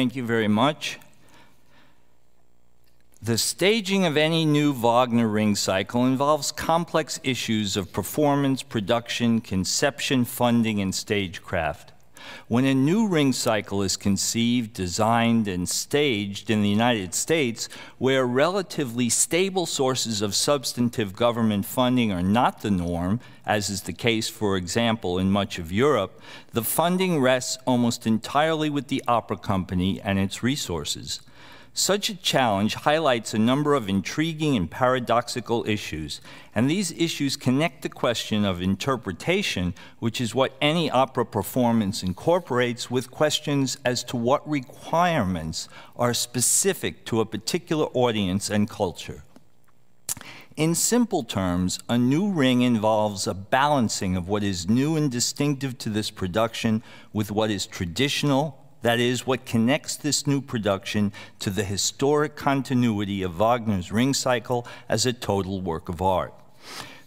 Thank you very much. The staging of any new Wagner ring cycle involves complex issues of performance, production, conception, funding, and stagecraft. When a new ring cycle is conceived, designed, and staged in the United States, where relatively stable sources of substantive government funding are not the norm, as is the case, for example, in much of Europe, the funding rests almost entirely with the opera company and its resources. Such a challenge highlights a number of intriguing and paradoxical issues, and these issues connect the question of interpretation, which is what any opera performance incorporates, with questions as to what requirements are specific to a particular audience and culture. In simple terms, a new ring involves a balancing of what is new and distinctive to this production with what is traditional, that is, what connects this new production to the historic continuity of Wagner's ring cycle as a total work of art.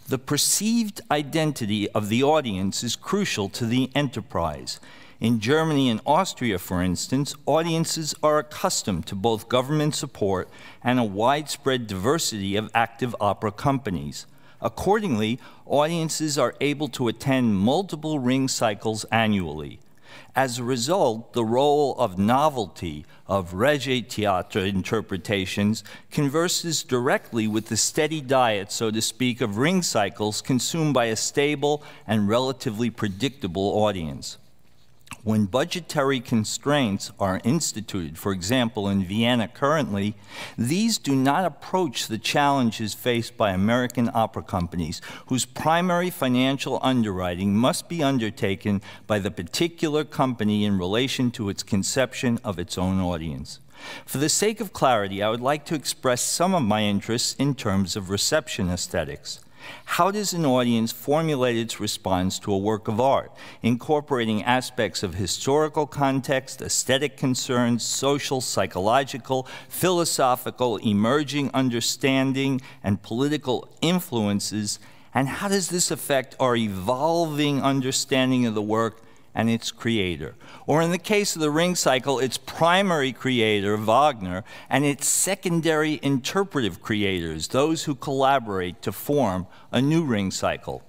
The perceived identity of the audience is crucial to the enterprise. In Germany and Austria, for instance, audiences are accustomed to both government support and a widespread diversity of active opera companies. Accordingly, audiences are able to attend multiple ring cycles annually. As a result, the role of novelty, of Regietheater interpretations, converses directly with the steady diet, so to speak, of ring cycles consumed by a stable and relatively predictable audience. When budgetary constraints are instituted, for example, in Vienna currently, these do not approach the challenges faced by American opera companies, whose primary financial underwriting must be undertaken by the particular company in relation to its conception of its own audience. For the sake of clarity, I would like to express some of my interests in terms of reception aesthetics. How does an audience formulate its response to a work of art, incorporating aspects of historical context, aesthetic concerns, social, psychological, philosophical, emerging understanding, and political influences, and how does this affect our evolving understanding of the work and its creator? Or in the case of the ring cycle, its primary creator, Wagner, and its secondary interpretive creators, those who collaborate to form a new ring cycle.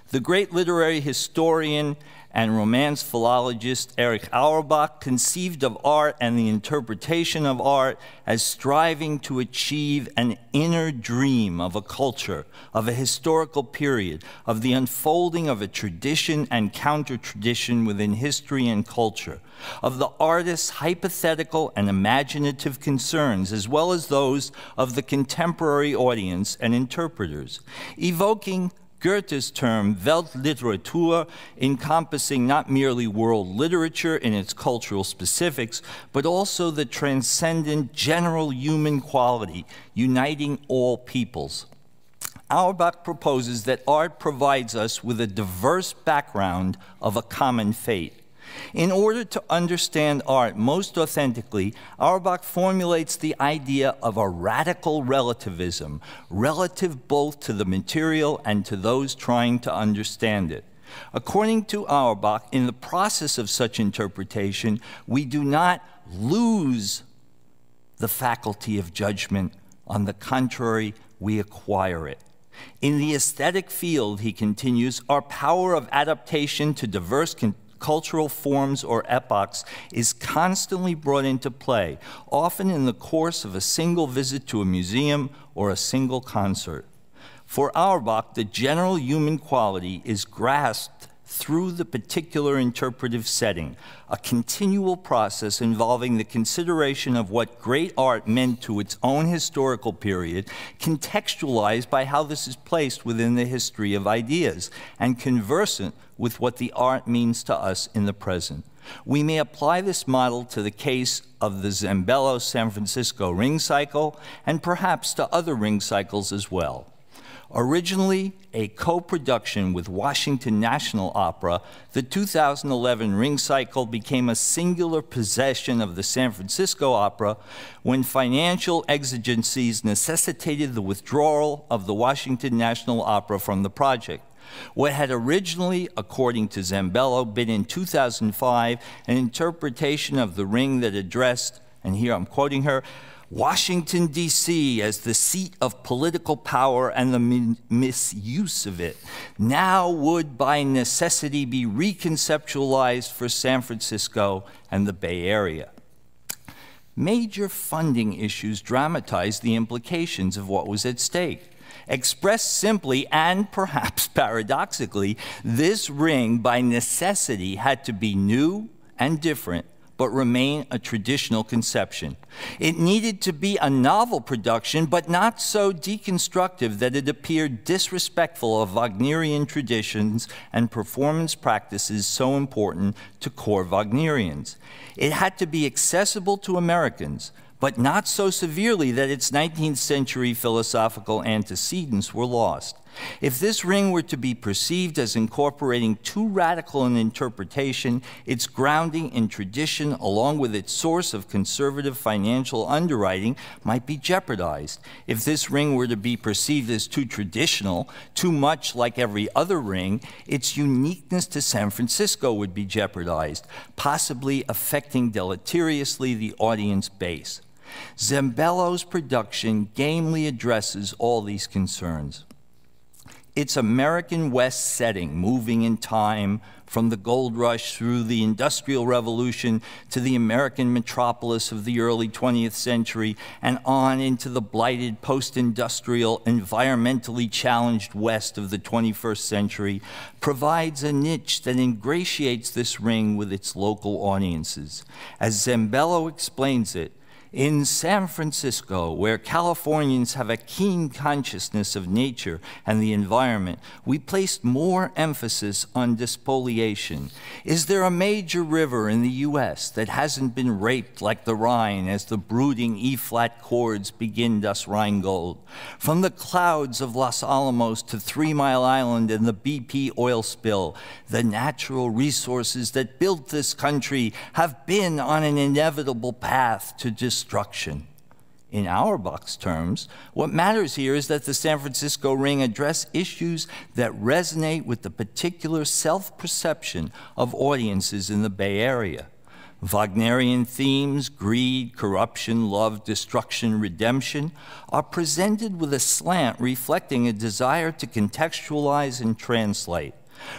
The great literary historian and Romance philologist Erich Auerbach conceived of art and the interpretation of art as striving to achieve an inner dream of a culture, of a historical period, of the unfolding of a tradition and counter-tradition within history and culture, of the artist's hypothetical and imaginative concerns, as well as those of the contemporary audience and interpreters, evoking Goethe's term Weltliteratur, encompassing not merely world literature in its cultural specifics, but also the transcendent general human quality uniting all peoples. Auerbach proposes that art provides us with a diverse background of a common fate. In order to understand art most authentically, Auerbach formulates the idea of a radical relativism, relative both to the material and to those trying to understand it. According to Auerbach, in the process of such interpretation, we do not lose the faculty of judgment. On the contrary, we acquire it. In the aesthetic field, he continues, our power of adaptation to diverse cultural forms or epochs is constantly brought into play, often in the course of a single visit to a museum or a single concert. For Auerbach, the general human quality is grasped through the particular interpretive setting, a continual process involving the consideration of what great art meant to its own historical period, contextualized by how this is placed within the history of ideas, and conversant with what the art means to us in the present. We may apply this model to the case of the Zambello San Francisco ring cycle, and perhaps to other ring cycles as well. Originally a co-production with Washington National Opera, the 2011 ring cycle became a singular possession of the San Francisco Opera when financial exigencies necessitated the withdrawal of the Washington National Opera from the project. What had originally, according to Zambello, been in 2005 an interpretation of the ring that addressed, and here I'm quoting her, Washington, D.C. as the seat of political power and the misuse of it, now would by necessity be reconceptualized for San Francisco and the Bay Area. Major funding issues dramatized the implications of what was at stake. Expressed simply and perhaps paradoxically, this ring by necessity had to be new and different, but remain a traditional conception. It needed to be a novel production, but not so deconstructive that it appeared disrespectful of Wagnerian traditions and performance practices so important to core Wagnerians. It had to be accessible to Americans, but not so severely that its 19th century philosophical antecedents were lost. If this ring were to be perceived as incorporating too radical an interpretation, its grounding in tradition, along with its source of conservative financial underwriting, might be jeopardized. If this ring were to be perceived as too traditional, too much like every other ring, its uniqueness to San Francisco would be jeopardized, possibly affecting deleteriously the audience base. Zambello's production gamely addresses all these concerns. Its American West setting, moving in time from the gold rush through the Industrial Revolution to the American metropolis of the early 20th century and on into the blighted post-industrial, environmentally challenged West of the 21st century, provides a niche that ingratiates this ring with its local audiences. As Zambello explains it, in San Francisco, where Californians have a keen consciousness of nature and the environment, we placed more emphasis on despoliation. Is there a major river in the U.S. that hasn't been raped like the Rhine as the brooding E-flat chords begin Das Rheingold? From the clouds of Los Alamos to 3 Mile Island and the BP oil spill, the natural resources that built this country have been on an inevitable path to destruction. In Auerbach's terms, what matters here is that the San Francisco ring address issues that resonate with the particular self-perception of audiences in the Bay Area. Wagnerian themes, greed, corruption, love, destruction, redemption, are presented with a slant reflecting a desire to contextualize and translate.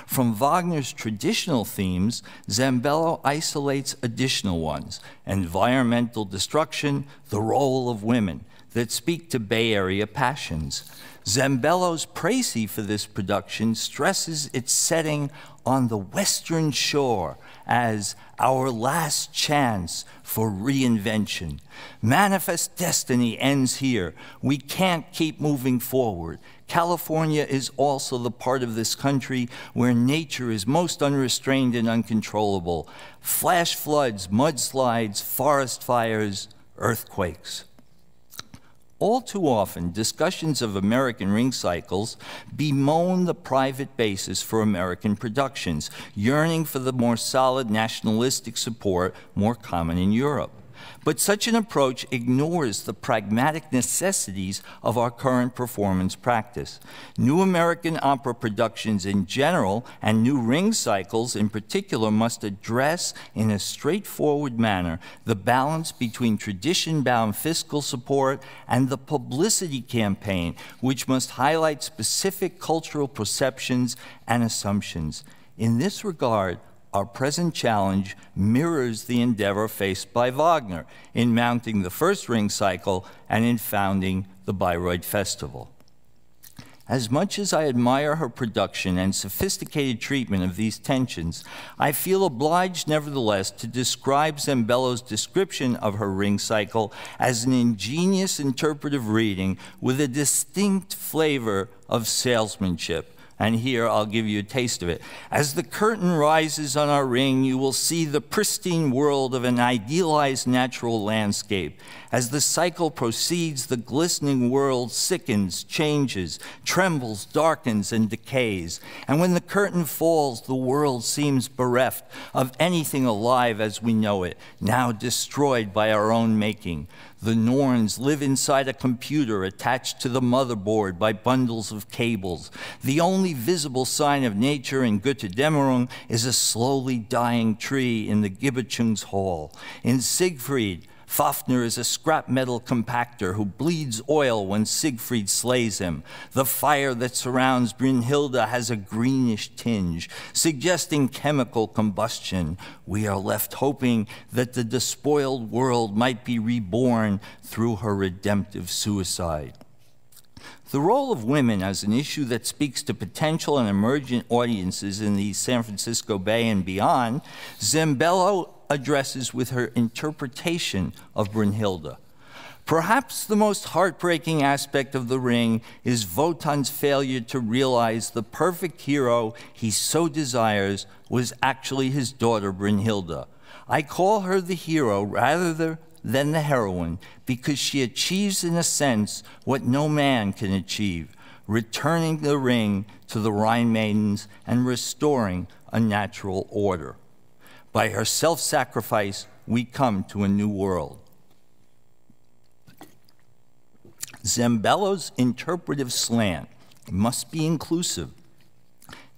From Wagner's traditional themes, Zambello isolates additional ones: environmental destruction, the role of women, that speak to Bay Area passions. Zambello's précis for this production stresses its setting on the Western Shore as our last chance for reinvention. Manifest Destiny ends here. We can't keep moving forward. California is also the part of this country where nature is most unrestrained and uncontrollable. Flash floods, mudslides, forest fires, earthquakes. All too often, discussions of American ring cycles bemoan the private basis for American productions, yearning for the more solid nationalistic support more common in Europe. But such an approach ignores the pragmatic necessities of our current performance practice. New American opera productions in general, and new ring cycles in particular, must address in a straightforward manner the balance between tradition-bound fiscal support and the publicity campaign, which must highlight specific cultural perceptions and assumptions. In this regard, our present challenge mirrors the endeavor faced by Wagner in mounting the first ring cycle and in founding the Bayreuth Festival. As much as I admire her production and sophisticated treatment of these tensions, I feel obliged nevertheless to describe Zambello's description of her ring cycle as an ingenious interpretive reading with a distinct flavor of salesmanship. And here I'll give you a taste of it. As the curtain rises on our ring, you will see the pristine world of an idealized natural landscape. As the cycle proceeds, the glistening world sickens, changes, trembles, darkens, and decays. And when the curtain falls, the world seems bereft of anything alive as we know it, now destroyed by our own making. The Norns live inside a computer attached to the motherboard by bundles of cables. The only visible sign of nature in Götterdämmerung is a slowly dying tree in the Gibbetschungs Hall. In Siegfried, Fafner is a scrap metal compactor who bleeds oil when Siegfried slays him. The fire that surrounds Brünnhilde has a greenish tinge, suggesting chemical combustion. We are left hoping that the despoiled world might be reborn through her redemptive suicide. The role of women as an issue that speaks to potential and emergent audiences in the San Francisco Bay and beyond, Zembello addresses with her interpretation of Brünnhilde. Perhaps the most heartbreaking aspect of The Ring is Wotan's failure to realize the perfect hero he so desires was actually his daughter Brünnhilde. I call her the hero rather than the heroine because she achieves in a sense what no man can achieve, returning the ring to the Rhine maidens and restoring a natural order. By her self-sacrifice, we come to a new world. Zembello's interpretive slant must be inclusive,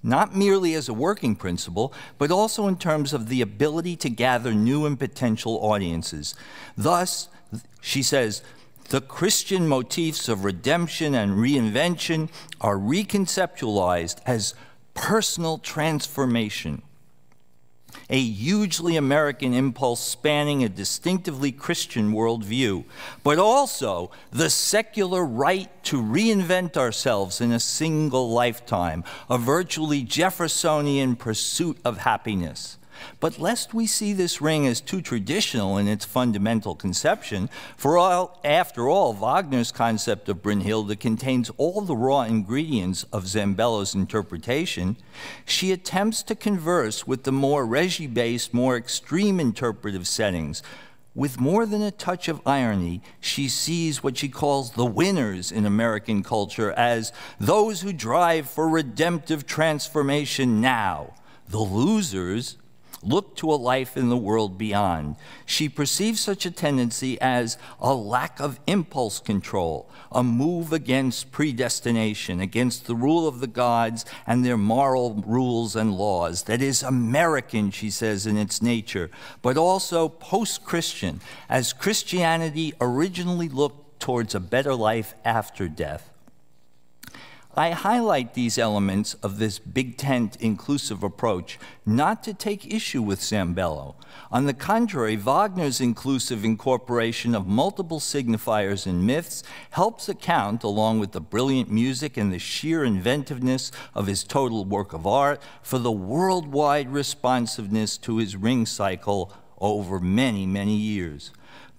not merely as a working principle, but also in terms of the ability to gather new and potential audiences. Thus, she says, the Christian motifs of redemption and reinvention are reconceptualized as personal transformation, a hugely American impulse spanning a distinctively Christian worldview, but also the secular right to reinvent ourselves in a single lifetime, a virtually Jeffersonian pursuit of happiness. But lest we see this ring as too traditional in its fundamental conception, after all, Wagner's concept of Brünnhilde contains all the raw ingredients of Zembello's interpretation, she attempts to converse with the more regie-based, more extreme interpretive settings. With more than a touch of irony, she sees what she calls the winners in American culture as those who drive for redemptive transformation now. The losers look to a life in the world beyond. She perceives such a tendency as a lack of impulse control, a move against predestination, against the rule of the gods and their moral rules and laws. That is American, she says, in its nature, but also post-Christian, as Christianity originally looked towards a better life after death. I highlight these elements of this big tent inclusive approach not to take issue with Zembello. On the contrary, Wagner's inclusive incorporation of multiple signifiers and myths helps account, along with the brilliant music and the sheer inventiveness of his total work of art, for the worldwide responsiveness to his ring cycle over many, many years.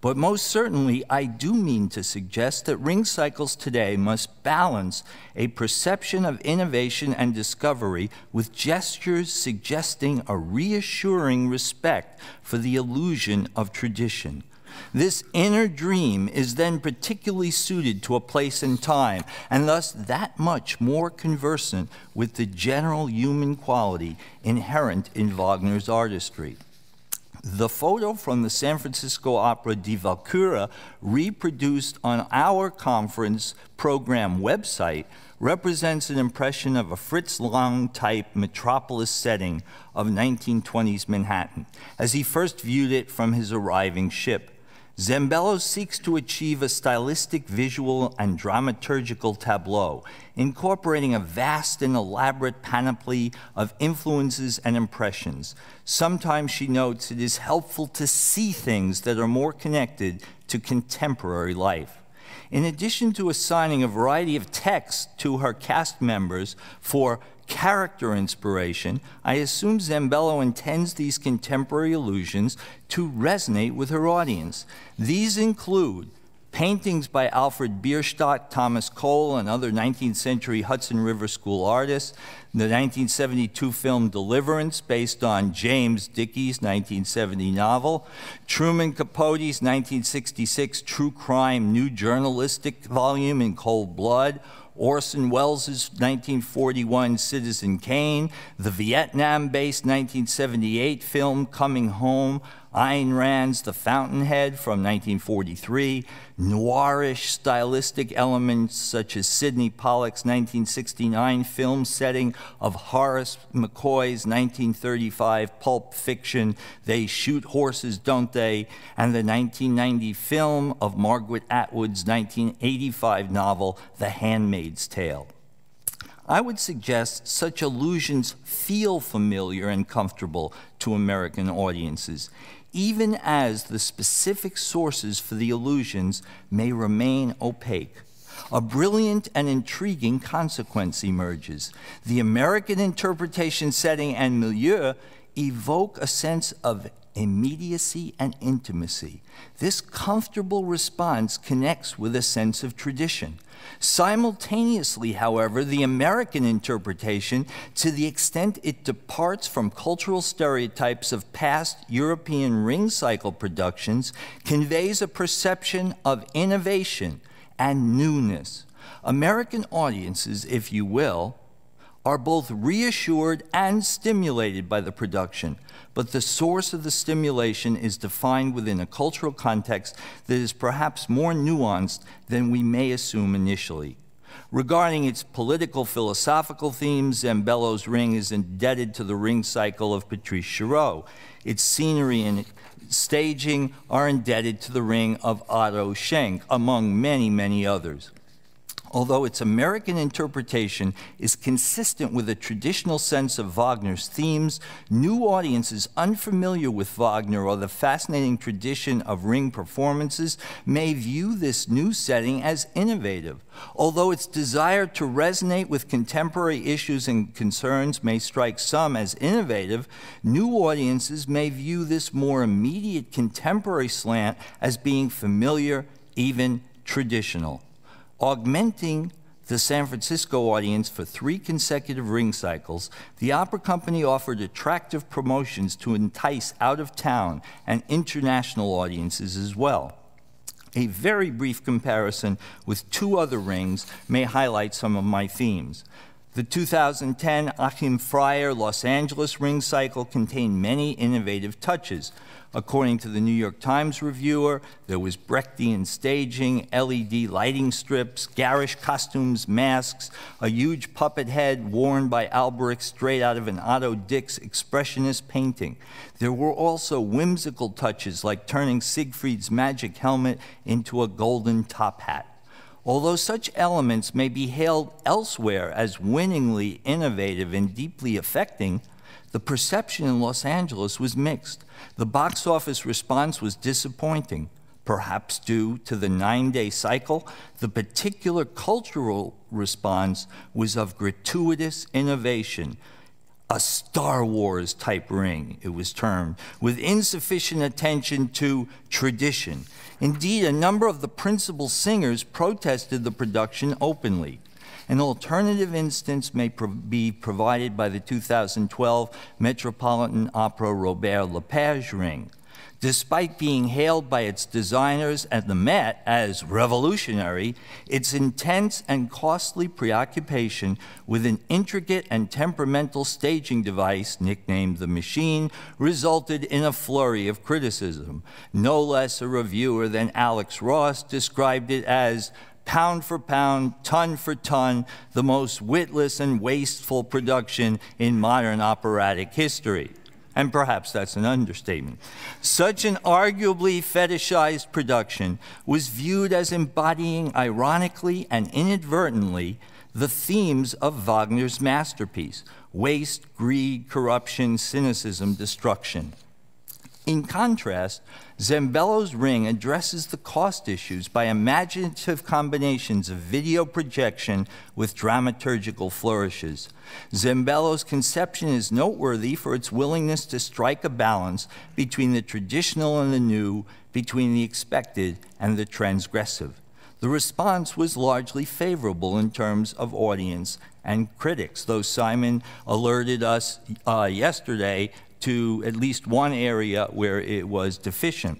But most certainly, I do mean to suggest that ring cycles today must balance a perception of innovation and discovery with gestures suggesting a reassuring respect for the illusion of tradition. This inner dream is then particularly suited to a place and time, and thus that much more conversant with the general human quality inherent in Wagner's artistry. The photo from the San Francisco Opera Die Walküre, reproduced on our conference program website, represents an impression of a Fritz Lang-type metropolis setting of 1920s Manhattan, as he first viewed it from his arriving ship. Zembello seeks to achieve a stylistic, visual, and dramaturgical tableau, incorporating a vast and elaborate panoply of influences and impressions. Sometimes, she notes, it is helpful to see things that are more connected to contemporary life. In addition to assigning a variety of texts to her cast members for character inspiration, I assume Zembello intends these contemporary allusions to resonate with her audience. These include paintings by Alfred Bierstadt, Thomas Cole, and other 19th century Hudson River School artists, the 1972 film Deliverance, based on James Dickey's 1970 novel, Truman Capote's 1966 true crime new journalistic volume In Cold Blood, Orson Welles' 1941 Citizen Kane, the Vietnam-based 1978 film Coming Home, Ayn Rand's The Fountainhead from 1943, noirish stylistic elements such as Sidney Pollack's 1969 film setting of Horace McCoy's 1935 pulp fiction, They Shoot Horses, Don't They?, and the 1990 film of Margaret Atwood's 1985 novel, The Handmaid's Tale. I would suggest such allusions feel familiar and comfortable to American audiences, even as the specific sources for the allusions may remain opaque. A brilliant and intriguing consequence emerges. The American interpretation, setting, and milieu evoke a sense of immediacy and intimacy. This comfortable response connects with a sense of tradition. Simultaneously, however, the American interpretation, to the extent it departs from cultural stereotypes of past European ring cycle productions, conveys a perception of innovation and newness. American audiences, if you will, are both reassured and stimulated by the production, but the source of the stimulation is defined within a cultural context that is perhaps more nuanced than we may assume initially. Regarding its political philosophical themes, Zambello's Ring is indebted to the ring cycle of Patrice Chéreau. Its scenery and staging are indebted to the Ring of Otto Schenk, among many, many others. Although its American interpretation is consistent with a traditional sense of Wagner's themes, new audiences unfamiliar with Wagner or the fascinating tradition of ring performances may view this new setting as innovative. Although its desire to resonate with contemporary issues and concerns may strike some as innovative, new audiences may view this more immediate contemporary slant as being familiar, even traditional. Augmenting the San Francisco audience for 3 consecutive ring cycles, the opera company offered attractive promotions to entice out-of-town and international audiences as well. A very brief comparison with 2 other rings may highlight some of my themes. The 2010 Achim Freyer Los Angeles ring cycle contained many innovative touches. According to the New York Times reviewer, there was Brechtian staging, LED lighting strips, garish costumes, masks, a huge puppet head worn by Albrecht straight out of an Otto Dix expressionist painting. There were also whimsical touches like turning Siegfried's magic helmet into a golden top hat. Although such elements may be hailed elsewhere as winningly innovative and deeply affecting, the perception in Los Angeles was mixed. The box office response was disappointing, perhaps due to the 9-day cycle. The particular cultural response was of gratuitous innovation. A Star Wars type ring, it was termed, with insufficient attention to tradition. Indeed, a number of the principal singers protested the production openly. An alternative instance may be provided by the 2012 Metropolitan Opera Robert Lepage ring. Despite being hailed by its designers at the Met as revolutionary, its intense and costly preoccupation with an intricate and temperamental staging device, nicknamed the Machine, resulted in a flurry of criticism. No less a reviewer than Alex Ross described it as pound for pound, ton for ton, the most witless and wasteful production in modern operatic history. And perhaps that's an understatement. Such an arguably fetishized production was viewed as embodying, ironically and inadvertently, the themes of Wagner's masterpiece: waste, greed, corruption, cynicism, destruction. In contrast, Zambello's Ring addresses the cost issues by imaginative combinations of video projection with dramaturgical flourishes. Zambello's conception is noteworthy for its willingness to strike a balance between the traditional and the new, between the expected and the transgressive. The response was largely favorable in terms of audience and critics, though Simon alerted us yesterday to at least one area where it was deficient.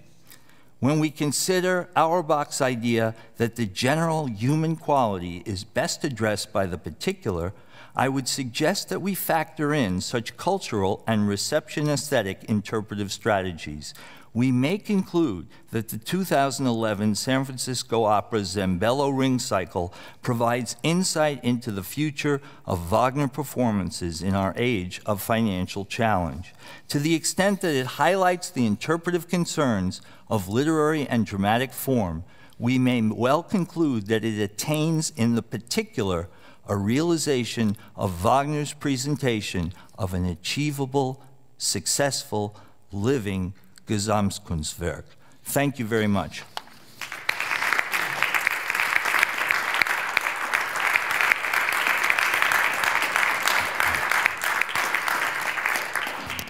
When we consider Auerbach's idea that the general human quality is best addressed by the particular, I would suggest that we factor in such cultural and reception aesthetic interpretive strategies. we may conclude that the 2011 San Francisco Opera Zambello Ring Cycle provides insight into the future of Wagner performances in our age of financial challenge, to the extent that it highlights the interpretive concerns of literary and dramatic form. We may well conclude that it attains in the particular a realization of Wagner's presentation of an achievable, successful, living Gesamtkunstwerk. Thank you very much.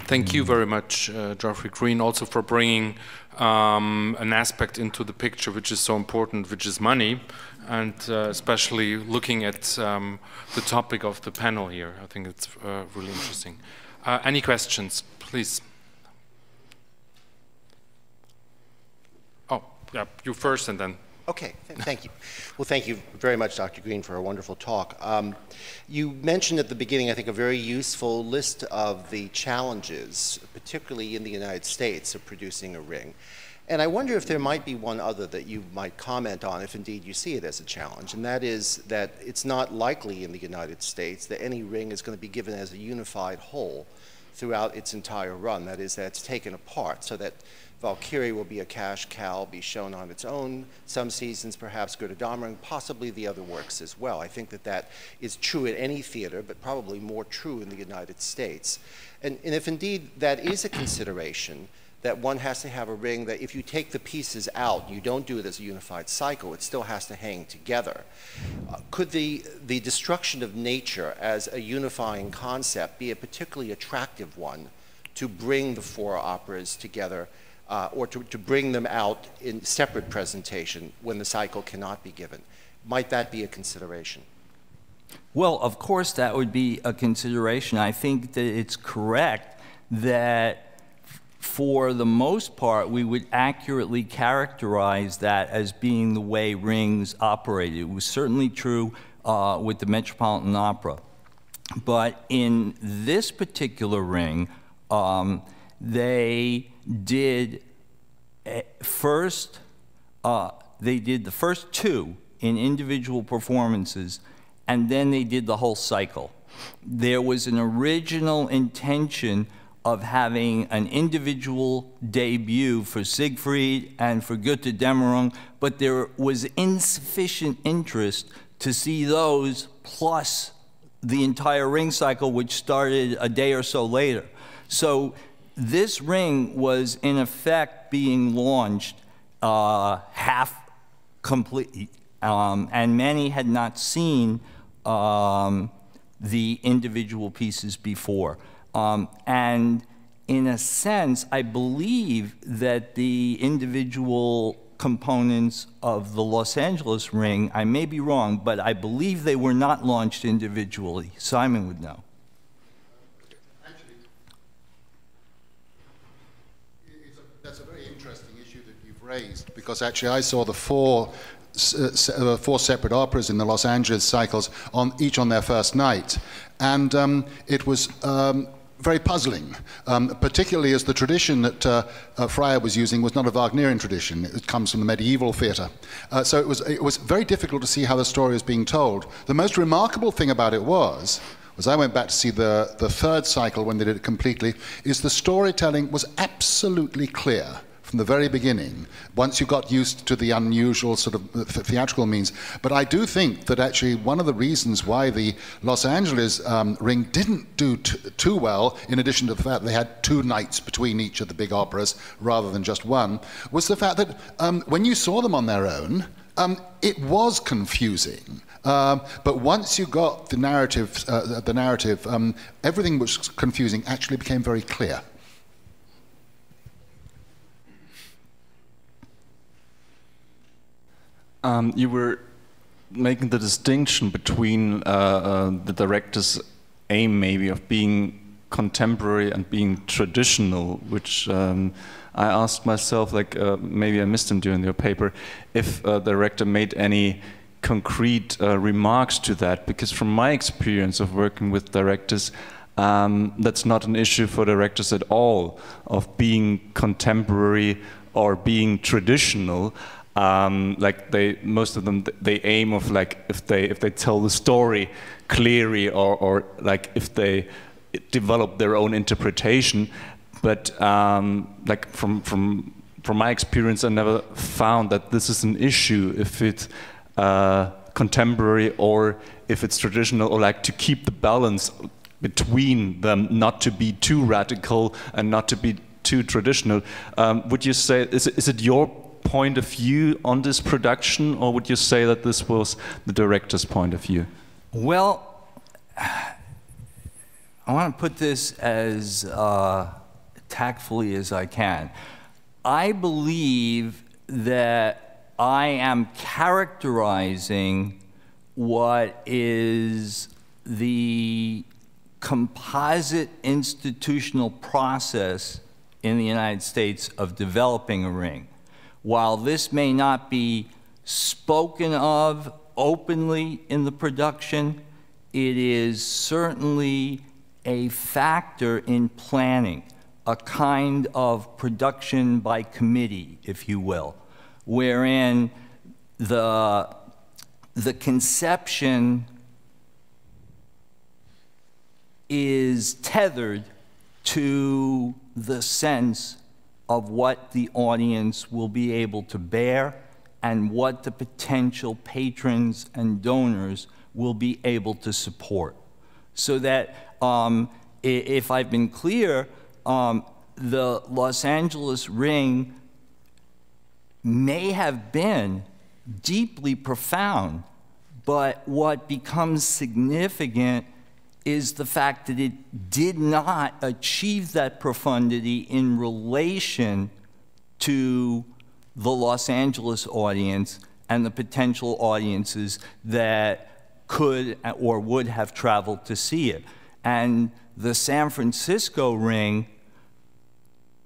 Thank you very much, Geoffrey Green, also for bringing an aspect into the picture which is so important, which is money, and especially looking at the topic of the panel here. I think it's really interesting. Any questions, please? Oh, yeah, you first and then. Okay, thank you. Well, thank you very much, Dr. Green, for a wonderful talk. You mentioned at the beginning, I think, a very useful list of the challenges, particularly in the United States, of producing a ring. And I wonder if there might be one other that you might comment on, if indeed you see it as a challenge, and that is that it's not likely in the United States that any ring is going to be given as a unified whole throughout its entire run. That is, that it's taken apart, so that Valkyrie will be a cash cow, be shown on its own. Some seasons, perhaps Götterdämmerung, possibly the other works as well. I think that that is true at any theater, but probably more true in the United States. And if indeed that is a consideration, that one has to have a ring that if you take the pieces out, you don't do it as a unified cycle, it still has to hang together. Could the destruction of nature as a unifying concept be a particularly attractive one to bring the four operas together, or to bring them out in separate presentation when the cycle cannot be given? Might that be a consideration? Well, of course that would be a consideration. I think that it's correct that for the most part we would accurately characterize that as being the way rings operated. It was certainly true with the Metropolitan Opera. But in this particular ring, they did the first two in individual performances, and then they did the whole cycle. There was an original intention of having an individual debut for Siegfried and for Götterdämmerung, but there was insufficient interest to see those plus the entire ring cycle, which started a day or so later. So this ring was in effect being launched half complete, and many had not seen the individual pieces before. And in a sense, I believe that the individual components of the Los Angeles ring, I may be wrong, but I believe they were not launched individually. Simon would know. Actually, that's a very interesting issue that you've raised, because actually I saw the four separate operas in the Los Angeles cycles, each on their first night. And it was very puzzling, particularly as the tradition that Freyer was using was not a Wagnerian tradition. It comes from the medieval theatre. So it was very difficult to see how the story was being told. The most remarkable thing about it was I went back to see the third cycle when they did it completely, is the storytelling was absolutely clear from the very beginning, once you got used to the unusual sort of theatrical means. But I do think that actually one of the reasons why the Los Angeles ring didn't do too well, in addition to the fact that they had 2 nights between each of the big operas rather than just one, was the fact that when you saw them on their own, it was confusing. But once you got the narrative, everything which was confusing actually became very clear. You were making the distinction between the director's aim, maybe, of being contemporary and being traditional, which I asked myself, like maybe I missed him during your paper, if the director made any concrete remarks to that, because from my experience of working with directors, that's not an issue for directors at all of being contemporary or being traditional. Like most of them, they aim of like if they tell the story clearly or like if they develop their own interpretation. But like from my experience, I never found that this is an issue if it's contemporary or if it's traditional, or like to keep the balance between them, not to be too radical and not to be too traditional. Would you say, is it your point of view on this production, or would you say that this was the director's point of view? Well, I want to put this as tactfully as I can. I believe that I am characterizing what is the composite institutional process in the United States of developing a ring. While this may not be spoken of openly in the production, it is certainly a factor in planning, a kind of production by committee, if you will, wherein the conception is tethered to the sense of what the audience will be able to bear and what the potential patrons and donors will be able to support. So that, if I've been clear, the Los Angeles Ring may have been deeply profound, but what becomes significant is the fact that it did not achieve that profundity in relation to the Los Angeles audience and the potential audiences that could or would have traveled to see it. And the San Francisco Ring,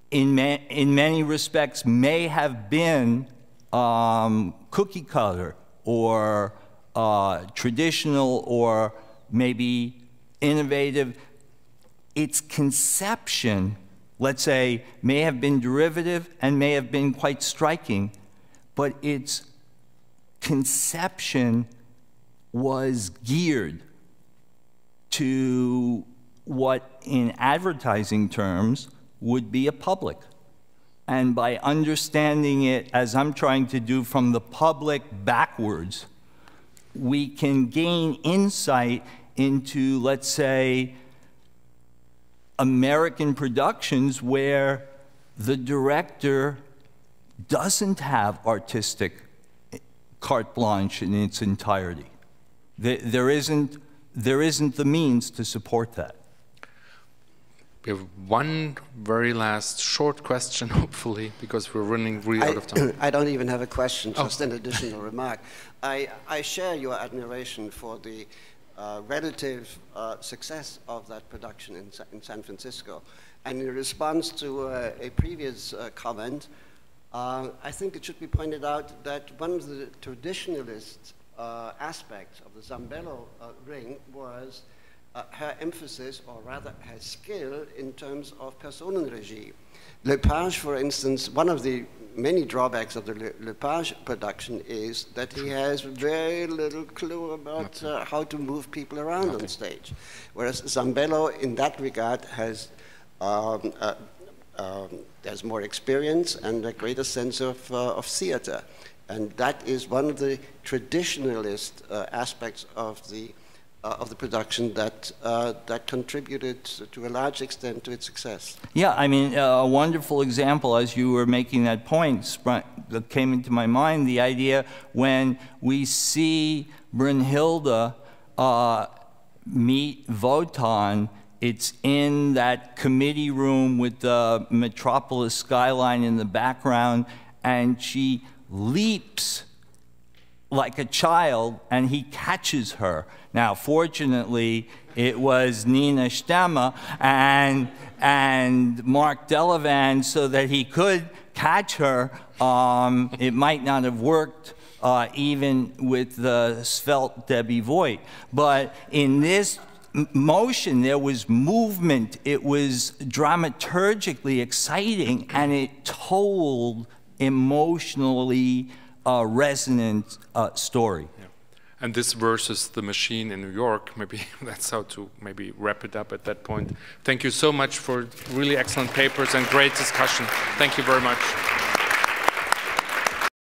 in many respects, may have been cookie cutter or traditional or maybe innovative. Its conception, let's say, may have been derivative and may have been quite striking, but its conception was geared to what in advertising terms would be a public. And by understanding it, as I'm trying to do, from the public backwards, we can gain insight into, let's say, American productions where the director doesn't have artistic carte blanche in its entirety. There isn't the means to support that. We have one very last short question, hopefully, because we're running really out of time. I don't even have a question, just an additional remark. I share your admiration for the relative success of that production in San Francisco. And in response to a previous comment, I think it should be pointed out that one of the traditionalist aspects of the Zambello Ring was her emphasis, or rather her skill, in terms of Personenregie. Lepage, for instance, one of the many drawbacks of the Lepage production is that he has very little clue about how to move people around on stage. Whereas Zambello, in that regard, has there's more experience and a greater sense of theater. And that is one of the traditionalist aspects of the production that contributed to a large extent to its success. Yeah, I mean, a wonderful example, as you were making that point, that came into my mind, the idea when we see Brunhilde meet Wotan, it's in that committee room with the metropolis skyline in the background, and she leaps like a child, and he catches her. Now, fortunately, it was Nina Stemme and Mark Delavan, so that he could catch her. It might not have worked even with the svelte Debbie Voigt. But in this motion, there was movement, it was dramaturgically exciting, and it told emotionally resonant story. Yeah. And this versus the machine in New York, maybe that's how to maybe wrap it up at that point. Thank you so much for really excellent papers and great discussion. Thank you very much.